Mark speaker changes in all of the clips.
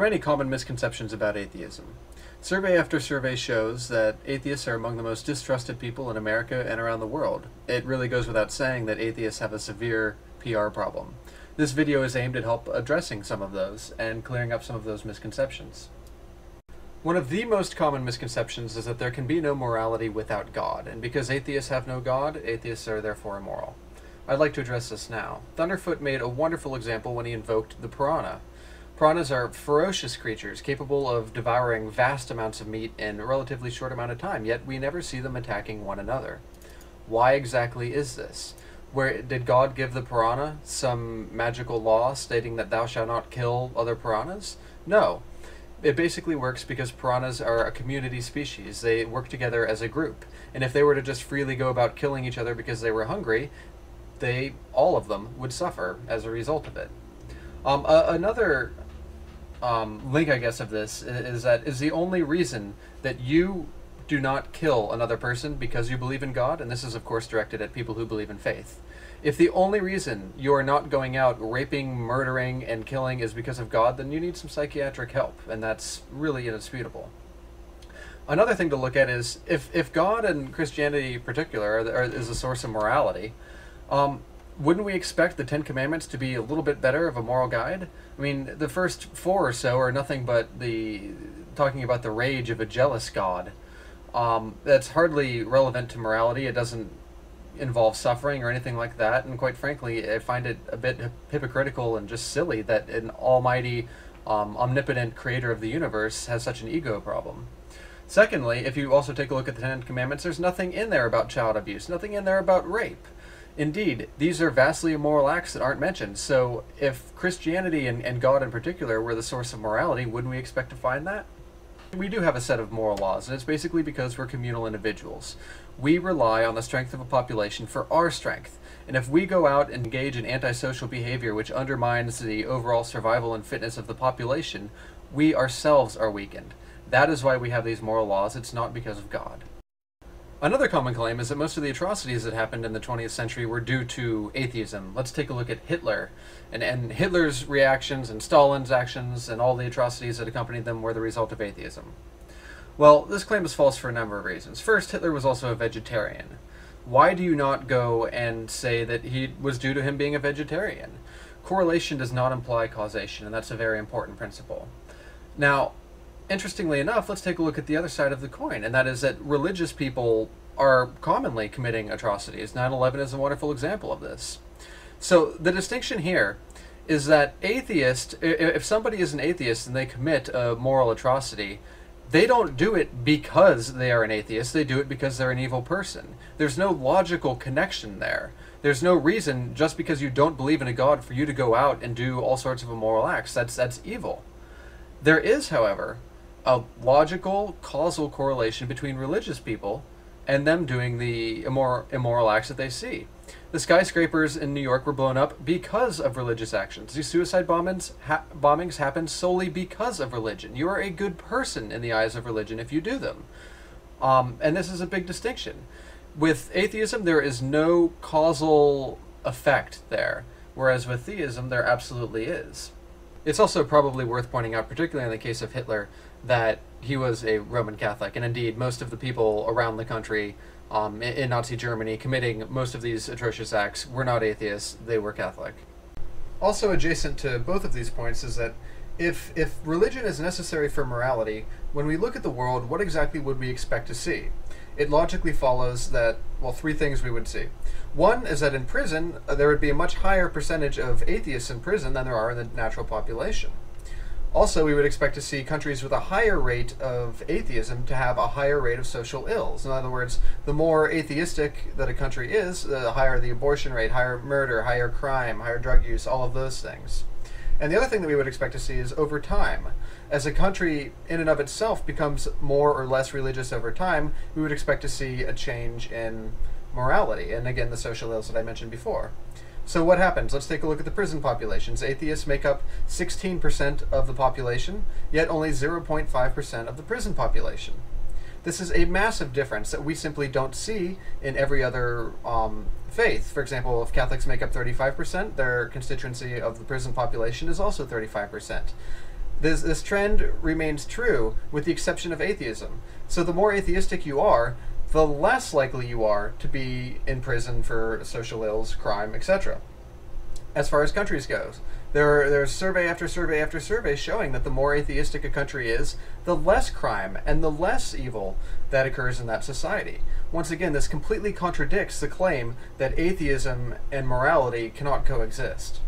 Speaker 1: many common misconceptions about atheism. Survey after survey shows that atheists are among the most distrusted people in America and around the world. It really goes without saying that atheists have a severe PR problem. This video is aimed at help addressing some of those and clearing up some of those misconceptions. One of the most common misconceptions is that there can be no morality without God, and because atheists have no God, atheists are therefore immoral. I'd like to address this now. Thunderfoot made a wonderful example when he invoked the piranha. Piranhas are ferocious creatures capable of devouring vast amounts of meat in a relatively short amount of time, yet we never see them attacking one another. Why exactly is this? Did God give the piranha some magical law stating that thou shalt not kill other piranhas? No. It basically works because piranhas are a community species. They work together as a group. And if they were to just freely go about killing each other because they were hungry, all of them would suffer as a result of it. Another link, I guess, of this is the only reason that you do not kill another person because you believe in God, and this is of course directed at people who believe in faith. If the only reason you are not going out raping, murdering, and killing is because of God, then you need some psychiatric help, and that's really indisputable. Another thing to look at is if God and Christianity in particular is a source of morality, wouldn't we expect the Ten Commandments to be a little bit better of a moral guide? I mean, the first 4 or so are nothing but talking about the rage of a jealous God. That's hardly relevant to morality. It doesn't involve suffering or anything like that, and quite frankly, I find it a bit hypocritical and just silly that an almighty, omnipotent creator of the universe has such an ego problem. Secondly, if you also take a look at the Ten Commandments, there's nothing in there about child abuse, nothing in there about rape. Indeed, these are vastly immoral acts that aren't mentioned, so if Christianity and God in particular were the source of morality, wouldn't we expect to find that? We do have a set of moral laws, and it's basically because we're communal individuals. We rely on the strength of a population for our strength, and if we go out and engage in antisocial behavior which undermines the overall survival and fitness of the population, we ourselves are weakened. That is why we have these moral laws. It's not because of God. Another common claim is that most of the atrocities that happened in the 20th century were due to atheism. Let's take a look at Hitler. And Hitler's reactions and Stalin's actions and all the atrocities that accompanied them were the result of atheism. Well, this claim is false for a number of reasons. First, Hitler was also a vegetarian. Why do you not go and say that he was due to him being a vegetarian? Correlation does not imply causation, and that's a very important principle. Now, interestingly enough, let's take a look at the other side of the coin, and that is that religious people are commonly committing atrocities. 9/11 is a wonderful example of this. So the distinction here is that if somebody is an atheist and they commit a moral atrocity, they don't do it because they are an atheist, they do it because they're an evil person. There's no logical connection there. There's no reason, just because you don't believe in a God, for you to go out and do all sorts of immoral acts. That's evil. There is, however, a logical, causal correlation between religious people and them doing the immoral acts that they see. The skyscrapers in New York were blown up because of religious actions. These suicide bombings happen solely because of religion. You are a good person in the eyes of religion if you do them. And this is a big distinction. With atheism, there is no causal effect there, whereas with theism, there absolutely is. It's also probably worth pointing out, particularly in the case of Hitler, that he was a Roman Catholic, and indeed most of the people around the country in Nazi Germany committing most of these atrocious acts were not atheists, they were Catholic. Also adjacent to both of these points is that if religion is necessary for morality, when we look at the world, what exactly would we expect to see? It logically follows that, well, 3 things we would see. One is that in prison, there would be a much higher percentage of atheists in prison than there are in the natural population. Also, we would expect to see countries with a higher rate of atheism to have a higher rate of social ills. In other words, the more atheistic that a country is, the higher the abortion rate, higher murder, higher crime, higher drug use, all of those things. And the other thing that we would expect to see is over time, as a country in and of itself becomes more or less religious over time, we would expect to see a change in morality, and again, the social ills that I mentioned before. So what happens? Let's take a look at the prison populations. Atheists make up 16% of the population, yet only 0.5% of the prison population. This is a massive difference that we simply don't see in every other faith. For example, if Catholics make up 35%, their constituency of the prison population is also 35%. This trend remains true with the exception of atheism. So the more atheistic you are, the less likely you are to be in prison for social ills, crime, etc. As far as countries goes, there's survey after survey after survey showing that the more atheistic a country is, the less crime and the less evil that occurs in that society. Once again, this completely contradicts the claim that atheism and morality cannot coexist.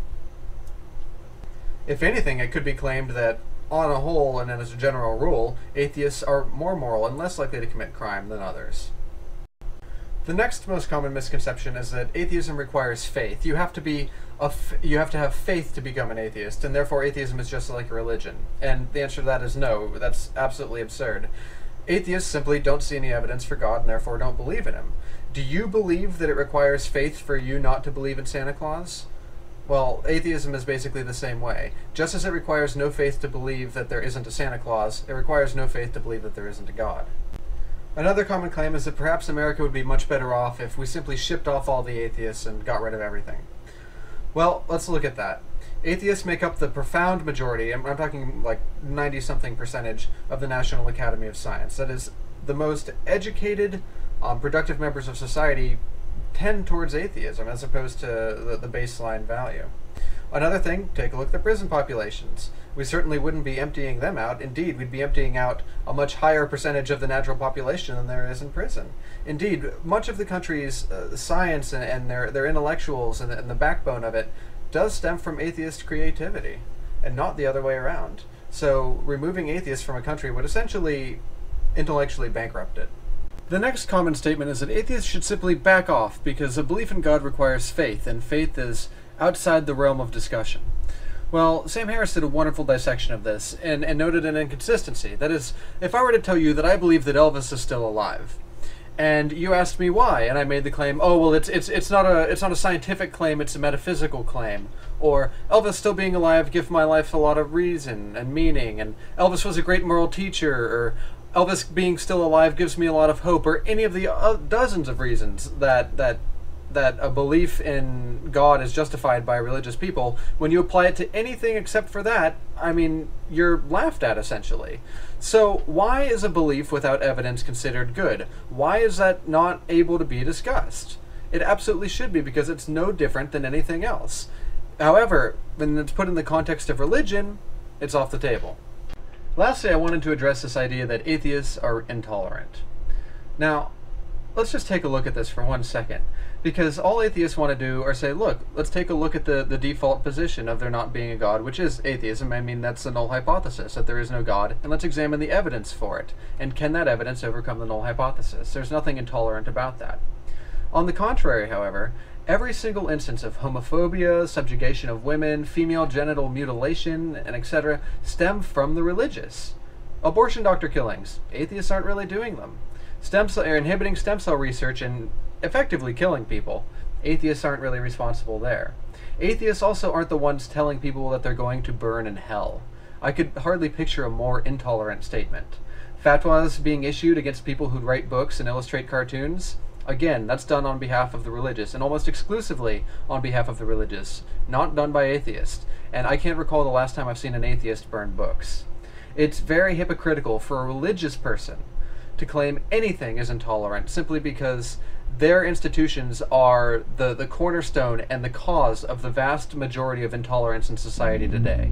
Speaker 1: If anything, it could be claimed that, on a whole and as a general rule, atheists are more moral and less likely to commit crime than others. The next most common misconception is that atheism requires faith. You have to have faith to become an atheist, and therefore atheism is just like a religion. And the answer to that is no. That's absolutely absurd. Atheists simply don't see any evidence for God and therefore don't believe in him. Do you believe that it requires faith for you not to believe in Santa Claus? Well, atheism is basically the same way. Just as it requires no faith to believe that there isn't a Santa Claus, it requires no faith to believe that there isn't a God. Another common claim is that perhaps America would be much better off if we simply shipped off all the atheists and got rid of everything. Well, let's look at that. Atheists make up the profound majority, I'm talking like 90-something percentage of the National Academy of Science. That is, the most educated, productive members of society tend towards atheism as opposed to the baseline value. Another thing, take a look at the prison populations. We certainly wouldn't be emptying them out. Indeed, we'd be emptying out a much higher percentage of the natural population than there is in prison. Indeed, much of the country's science and their intellectuals and the backbone of it does stem from atheist creativity, and not the other way around. So removing atheists from a country would essentially intellectually bankrupt it. The next common statement is that atheists should simply back off because a belief in God requires faith, and faith is outside the realm of discussion. Well, Sam Harris did a wonderful dissection of this and noted an inconsistency. That is, if I were to tell you that I believe that Elvis is still alive, and you asked me why, and I made the claim, oh well, it's not a scientific claim, it's a metaphysical claim, or Elvis still being alive gives my life a lot of reason and meaning, and Elvis was a great moral teacher, or Elvis being still alive gives me a lot of hope, or any of the dozens of reasons that a belief in God is justified by religious people, when you apply it to anything except for that, I mean, you're laughed at, essentially. So why is a belief without evidence considered good? Why is that not able to be discussed? It absolutely should be, because it's no different than anything else. However, when it's put in the context of religion, it's off the table. Lastly, I wanted to address this idea that atheists are intolerant. Now, let's just take a look at this for 1 second, because all atheists want to do are say, look, let's take a look at the default position of there not being a God, which is atheism. I mean, that's the null hypothesis, that there is no God, and let's examine the evidence for it. And can that evidence overcome the null hypothesis? There's nothing intolerant about that. On the contrary, however, every single instance of homophobia, subjugation of women, female genital mutilation, and etc. stem from the religious. Abortion doctor killings, atheists aren't really doing them. Inhibiting stem cell research and effectively killing people, atheists aren't really responsible there. Atheists also aren't the ones telling people that they're going to burn in hell. I could hardly picture a more intolerant statement. Fatwas being issued against people who write books and illustrate cartoons, again, that's done on behalf of the religious, and almost exclusively on behalf of the religious, not done by atheists. And I can't recall the last time I've seen an atheist burn books. It's very hypocritical for a religious person to claim anything is intolerant simply because their institutions are the cornerstone and the cause of the vast majority of intolerance in society today.